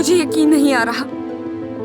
मुझे यकीन नहीं आ रहा,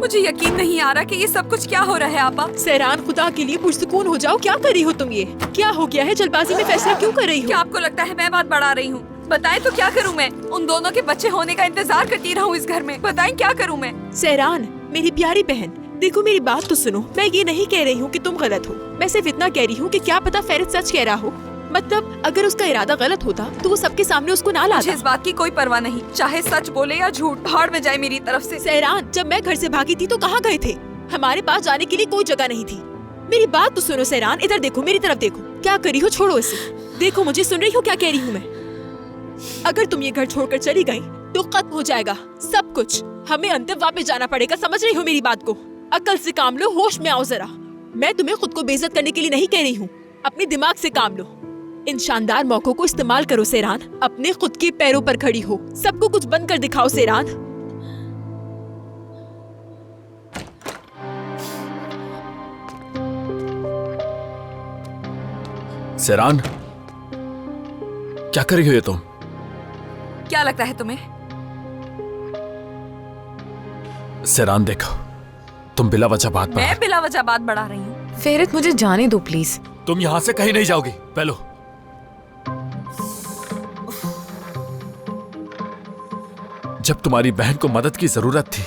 मुझे यकीन नहीं आ रहा कि ये सब कुछ क्या हो रहा है आपा। सहरान, खुदा के लिए पुरसुकून हो जाओ। क्या कर रही हो तुम? ये क्या हो गया है? जल्दबाजी में फैसला क्यों कर रही हो? क्या आपको लगता है मैं बात बढ़ा रही हूँ? बताएं तो क्या करूँ मैं? उन दोनों के बच्चे होने का इंतजार करती रहूँ इस घर में? बताएं क्या करूँ मैं? सहरान, मेरी प्यारी बहन, देखो मेरी बात तो सुनो। मैं ये नहीं कह रही हूँ कि तुम गलत हो, मैं सिर्फ इतना कह रही हूँ कि क्या पता फेरित सच कह रहा हो। मतलब अगर उसका इरादा गलत होता तो वो सबके सामने उसको ना लाता। मुझे इस बात की कोई परवाह नहीं, चाहे सच बोले या झूठ, भाड़ में जाए मेरी तरफ से। सहरान, जब मैं घर से भागी थी तो कहाँ गए थे? हमारे पास जाने के लिए कोई जगह नहीं थी। मेरी बात तो सुनो सहरान, इधर देखो, मेरी तरफ देखो। क्या करी हो? छोड़ो इसे। देखो मुझे, सुन रही हो क्या कह रही हूँ मैं? अगर तुम ये घर छोड़कर चली गई तो खत्म हो जाएगा सब कुछ। हमें अंतिम वापस जाना पड़ेगा, समझ रही हो मेरी बात को? अकल से काम लो, होश में आओ जरा। मैं तुम्हें खुद को बेइज्जत करने के लिए नहीं कह रही हूँ, अपने दिमाग से काम लो। इन शानदार मौकों को इस्तेमाल करो सहरान, अपने खुद के पैरों पर खड़ी हो। सबको कुछ बंद कर दिखाओ सहरान। सहरान, क्या कर रही हो ये तुम? क्या लगता है तुम्हें? सहरान देखो, तुम बिला वजह बात बढ़ा। मैं बिला वजह बात बढ़ा रही हूँ? फेरित, मुझे जाने दो प्लीज। तुम यहाँ से कहीं नहीं जाओगी। पहलो, जब तुम्हारी बहन को मदद की जरूरत थी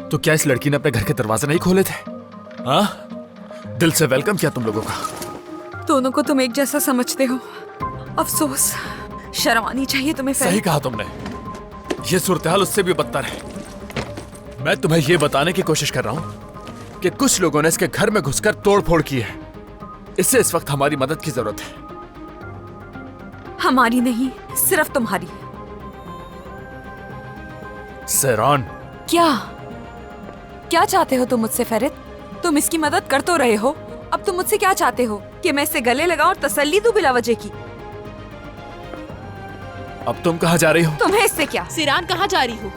तो क्या इस लड़की ने अपने घर के दरवाजे नहीं खोले थे? हाँ, दिल से वेलकम किया तुम लोगों का। दोनों को तुम एक जैसा समझते हो। अफसोस, शर्म आनी चाहिए तुम्हें। सही कहा तुमने, ये सूरत-ए-हाल उससे भी बदतर है। मैं तुम्हें ये बताने की कोशिश कर रहा हूँ कि कुछ लोगों ने इसके घर में घुसकर तोड़फोड़ की है। इससे इस वक्त हमारी मदद की जरूरत है। हमारी नहीं, सिर्फ तुम्हारी। सहरान, क्या चाहते हो तुम मुझसे फेरित? तुम इसकी मदद कर तो रहे हो, अब तुम मुझसे क्या चाहते हो? कि मैं इससे गले लगाऊं और तसल्ली दूं बिला वजह की? अब तुम कहाँ जा रही हो? तुम्हें इससे क्या? सहरान, कहाँ जा रही हो?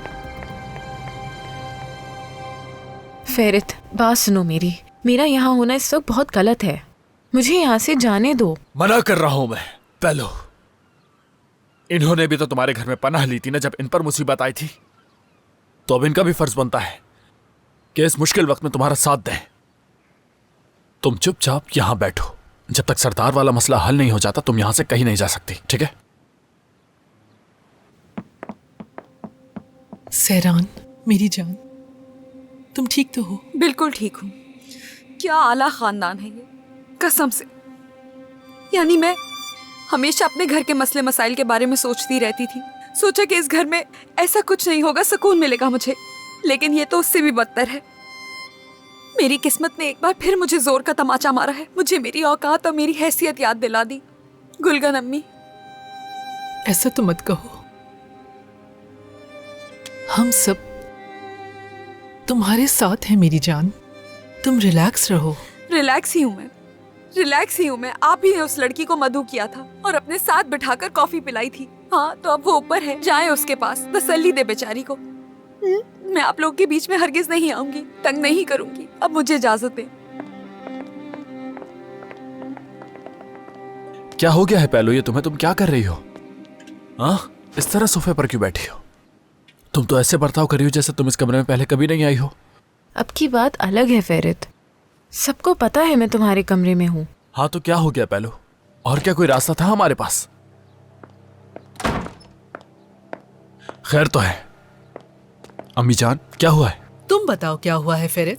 फेरित, बात सुनो मेरी। मेरा यहाँ होना इस वक्त बहुत गलत है, मुझे यहाँ से जाने दो। मना कर रहा हूं मैं। पहलो, इन्होंने भी तो तुम्हारे घर में पनाह ली थी ना जब इन पर मुसीबत आई थी। तो अब इनका भी फर्ज बनता है कि इस मुश्किल वक्त में तुम्हारा साथ दें। तुम चुपचाप यहां बैठो, जब तक सरदार वाला मसला हल नहीं हो जाता तुम यहां से कहीं नहीं जा सकती, ठीक है? सहरान, मेरी जान, तुम ठीक तो हो? बिल्कुल ठीक हूँ। क्या आला खानदान है ये, कसम से। यानी मैं हमेशा अपने घर के मसले मसाइल के बारे में सोचती रहती थी। सोचा कि इस घर में ऐसा कुछ नहीं होगा, सुकून मिलेगा मुझे। लेकिन ये तो उससे भी बदतर है। मेरी किस्मत ने एक बार फिर मुझे जोर का तमाचा मारा है। मुझे मेरी औकात और मेरी हैसियत याद दिला दी। गुलगन अम्मी, ऐसा तो मत कहो। हम सब तुम्हारे साथ हैं मेरी जान, तुम रिलैक्स रहो। रिलैक्स ही हूँ मैं। आप ही ने उस लड़की को मधु किया था और अपने साथ बिठाकर कॉफी पिलाई थी। हाँ, तो अब वो ऊपर है, जाए उसके पास, तसल्ली दे बेचारी को। मैं आप लोगों के बीच में हरगिज नहीं आऊंगी, तंग नहीं करूंगी। अब मुझे इजाजत दे। क्या हो गया है पहलो ये तुम्हें? तुम क्या कर रही हो? हाँ, इस तरह सोफे पर क्यों बैठी हो? तुम तो ऐसे बर्ताव कर रही हो जैसे तुम इस कमरे में पहले कभी नहीं आई हो। अब की बात अलग है फेरित, सबको पता है मैं तुम्हारे कमरे में हूँ। हाँ, तो क्या हो गया पहलो? और क्या कोई रास्ता था हमारे पास? खैर तो है। अम्मी जान, क्या हुआ है? तुम बताओ क्या हुआ है फेरित?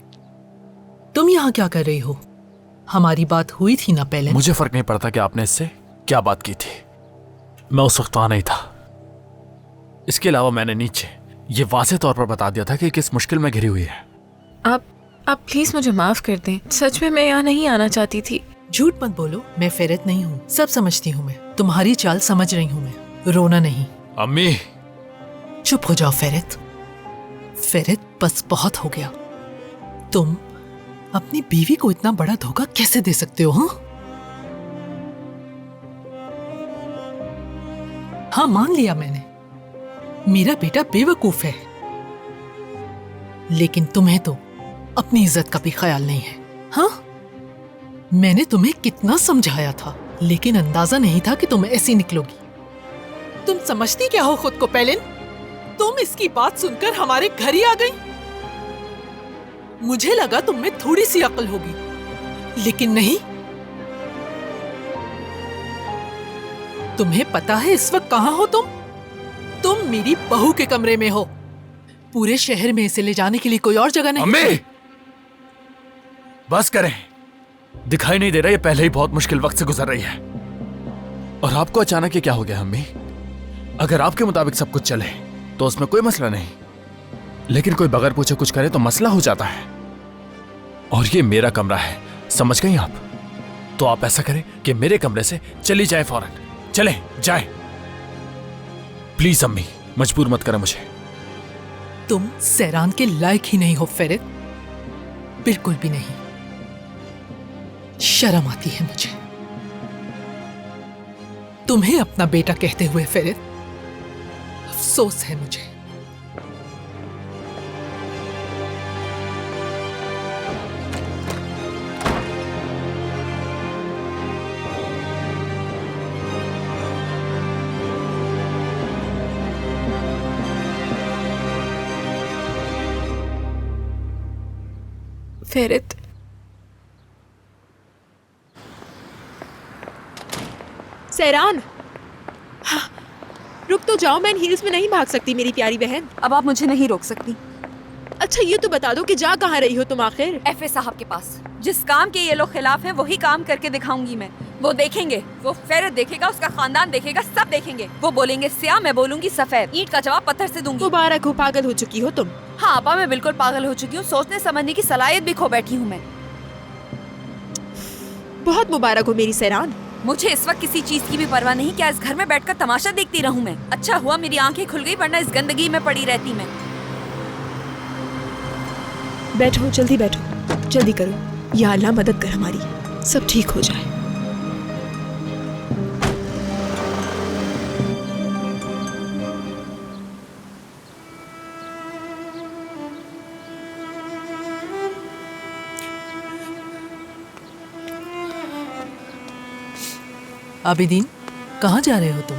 तुम यहाँ क्या कर रही हो? हमारी बात हुई थी ना पहले। मुझे फर्क नहीं पड़ता कि आपने इससे क्या बात की थी, मैं उस वक्त वहां नहीं था। इसके अलावा मैंने नीचे ये वाज़ेह तौर पर बता दिया था कि किस मुश्किल में घिरी हुई है। आप प्लीज मुझे माफ कर दें, सच में मैं यहाँ नहीं आना चाहती थी। झूठ मत बोलो, मैं फेरित नहीं हूँ, सब समझती हूँ मैं। तुम्हारी चाल समझ रही हूँ मैं, रोना नहीं। अम्मी, चुप हो जाओ फेरित। फेरित, बस बहुत हो गया। तुम अपनी बीवी को इतना बड़ा धोखा कैसे दे सकते हो? हाँ, मान लिया मैंने, मेरा बेटा बेवकूफ है। लेकिन तुम्हें तो अपनी इज्जत का भी ख्याल नहीं है। हाँ, मैंने तुम्हें कितना समझाया था, लेकिन अंदाजा नहीं था कि तुम ऐसी निकलोगी। तुम समझती क्या हो खुद को पेलिन? तुम इसकी बात सुनकर हमारे घर ही आ गई। मुझे लगा तुम में थोड़ी सी अक्ल होगी, लेकिन नहीं। तुम्हें पता है इस वक्त कहां हो तुम? तुम मेरी बहू के कमरे में हो। पूरे शहर में इसे ले जाने के लिए कोई और जगह नहीं। अम्मी, बस करें। दिखाई नहीं दे रहा ये पहले ही बहुत मुश्किल वक्त से गुजर रही है, और आपको अचानक ये क्या हो गया अम्मी? अगर आपके मुताबिक सब कुछ चले तो उसमें कोई मसला नहीं, लेकिन कोई बगैर पूछे कुछ करे तो मसला हो जाता है। और ये मेरा कमरा है, समझ गई आप? तो आप ऐसा करें कि मेरे कमरे से चली जाए, फौरन चले जाए। प्लीज अम्मी, मजबूर मत करें मुझे। तुम सहरान के लायक ही नहीं हो फेरित, बिल्कुल भी नहीं। शर्म आती है मुझे तुम्हें अपना बेटा कहते हुए फेरित। अफसोस है मुझे। फेरित, सहरान, हाँ, रुक तो जाओ। मैं इन हील्स में नहीं भाग सकती मेरी प्यारी बहन। अब आप मुझे नहीं रोक सकती। अच्छा ये तो बता दो कि जा कहाँ रही हो तुम आखिर? एफए साहब के पास। जिस काम के ये लोग खिलाफ हैं वही काम करके दिखाऊंगी मैं। वो देखेंगे, वो फेरित देखेगा, उसका खानदान देखेगा, सब देखेंगे। वो बोलेंगे स्याह, मैं बोलूंगी सफेद। ईंट का जवाब पत्थर से दूंगी। मुबारक हो, पागल हो चुकी हो तुम। हाँ आपा, मैं बिल्कुल पागल हो चुकी हूँ। सोचने समझने की सलाहियत भी खो बैठी हूँ मैं। बहुत मुबारक हो मेरी सहरान। मुझे इस वक्त किसी चीज की भी परवाह नहीं। क्या इस घर में बैठकर तमाशा देखती रहूं मैं? अच्छा हुआ मेरी आंखें खुल गई, वरना इस गंदगी में पड़ी रहती मैं। बैठो, जल्दी बैठो, जल्दी करो। या अल्लाह मदद कर हमारी, सब ठीक हो जाए। आबिदीन, कहाँ जा रहे हो तुम?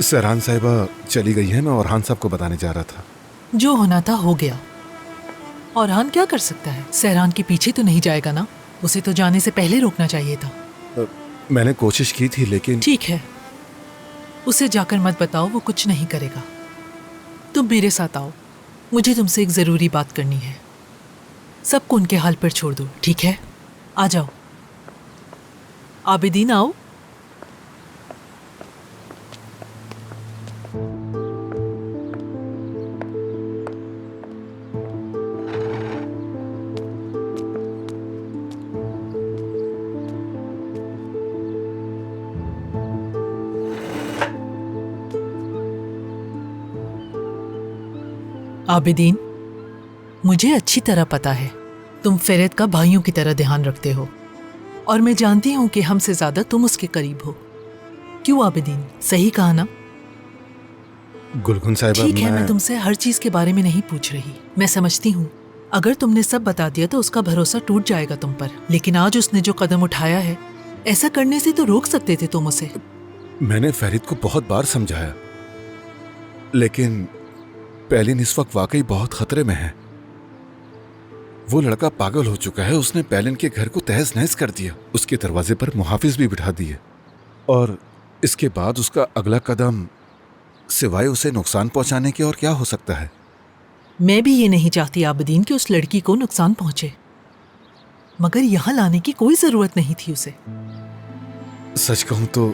सहरान साहिबा चली गई है, मैं औरहान साहब को बताने जा रहा था। जो होना था हो गया। औरहान क्या कर सकता है? सहरान के पीछे तो नहीं जाएगा ना? उसे तो जाने से पहले रोकना चाहिए था। मैंने कोशिश की थी, लेकिन ठीक है, उसे जाकर मत बताओ, वो कुछ नहीं करेगा। तुम मेरे साथ आओ, मुझे तुमसे एक जरूरी बात करनी है। सबको उनके हाल पर छोड़ दो, ठीक है? आ जाओ। आबिदीन आओ। आबिदीन, मुझे अच्छी तरह पता है तुम फेरित का भाइयों की तरह ध्यान रखते हो, और मैं जानती हूं कि हमसे ज्यादा तुम उसके करीब हो। क्यों आबिदीन, सही कहा ना? गुलगुन साहिबा, ठीक है, मैं तुमसे हर चीज के बारे में नहीं पूछ रही। मैं समझती हूँ अगर तुमने सब बता दिया तो उसका भरोसा टूट जाएगा तुम पर, लेकिन आज उसने जो कदम उठाया है, ऐसा करने से तो रोक सकते थे तुम उसे। मैंने फेरित को बहुत बार समझाया, लेकिन पेलिन इस वक्त वाकई बहुत खतरे में है। वो लड़का पागल हो चुका है। उसने पेलिन के घर को तहस नहस कर दिया, उसके दरवाजे पर मुहाफिज भी बिठा दिए, और इसके बाद उसका अगला कदम सिवाय उसे नुकसान पहुंचाने के और क्या हो सकता है? मैं भी ये नहीं चाहती आबिदीन कि उस लड़की को नुकसान पहुंचे, मगर यहाँ लाने की कोई जरूरत नहीं थी उसे। सच कहूं तो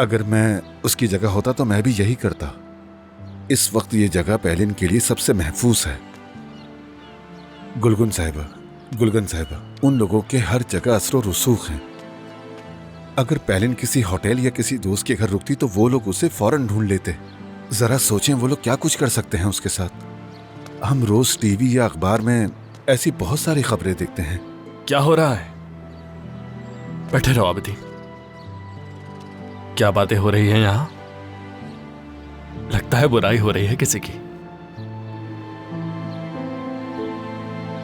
अगर मैं उसकी जगह होता तो मैं भी यही करता। इस वक्त ये जगह पेलिन के लिए सबसे महफूज है। गुलगुन साहिबा, उन लोगों के हर जगह असर और रसूख हैं। अगर पेलिन किसी होटल या किसी दोस्त के घर रुकती तो वो लोग उसे फौरन ढूंढ लेते। जरा सोचें वो लोग क्या कुछ कर सकते हैं उसके साथ। हम रोज टीवी या अखबार में ऐसी बहुत सारी खबरें देखते हैं। क्या हो रहा है? बैठे रहो आबिदीन। क्या बातें हो रही हैं यहाँ? लगता है बुराई हो रही है किसी की।